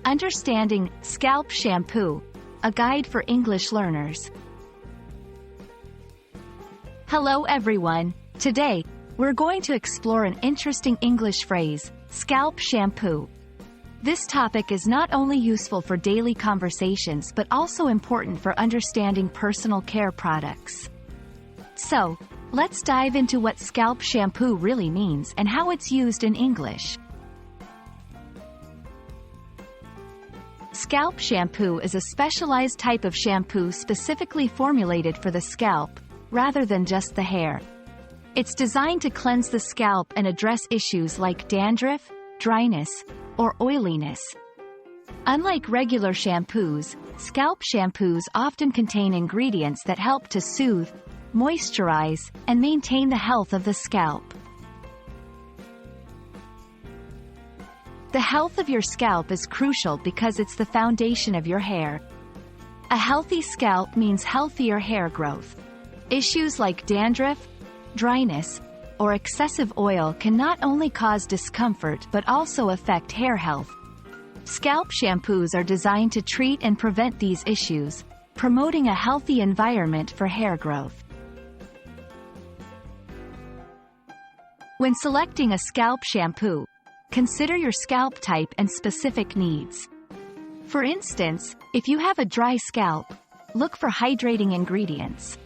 Understanding Scalp Shampoo, a guide for English learners. Hello everyone. Today, we're going to explore an interesting English phrase, scalp shampoo. This topic is not only useful for daily conversations but also important for understanding personal care products. So, let's dive into what scalp shampoo really means and how it's used in English. Scalp shampoo is a specialized type of shampoo specifically formulated for the scalp, rather than just the hair. It's designed to cleanse the scalp and address issues like dandruff, dryness, or oiliness. Unlike regular shampoos, scalp shampoos often contain ingredients that help to soothe, moisturize, and maintain the health of the scalp. The health of your scalp is crucial because it's the foundation of your hair. A healthy scalp means healthier hair growth. Issues like dandruff, dryness, or excessive oil can not only cause discomfort but also affect hair health. Scalp shampoos are designed to treat and prevent these issues, promoting a healthy environment for hair growth. When selecting a scalp shampoo, consider your scalp type and specific needs. For instance, if you have a dry scalp, look for hydrating ingredients.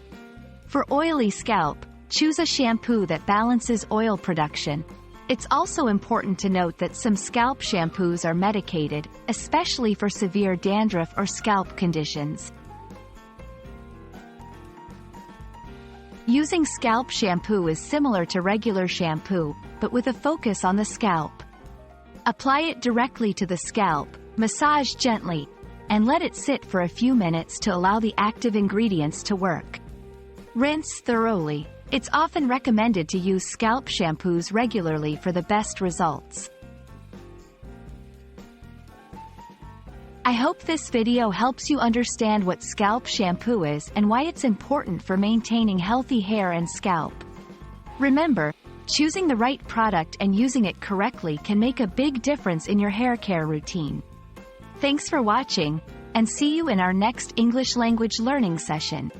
For oily scalp, choose a shampoo that balances oil production. It's also important to note that some scalp shampoos are medicated, especially for severe dandruff or scalp conditions. Using scalp shampoo is similar to regular shampoo, but with a focus on the scalp. Apply it directly to the scalp, massage gently, and let it sit for a few minutes to allow the active ingredients to work. Rinse thoroughly. It's often recommended to use scalp shampoos regularly for the best results. I hope this video helps you understand what scalp shampoo is and why it's important for maintaining healthy hair and scalp. Remember, choosing the right product and using it correctly can make a big difference in your hair care routine. Thanks for watching, and see you in our next English language learning session.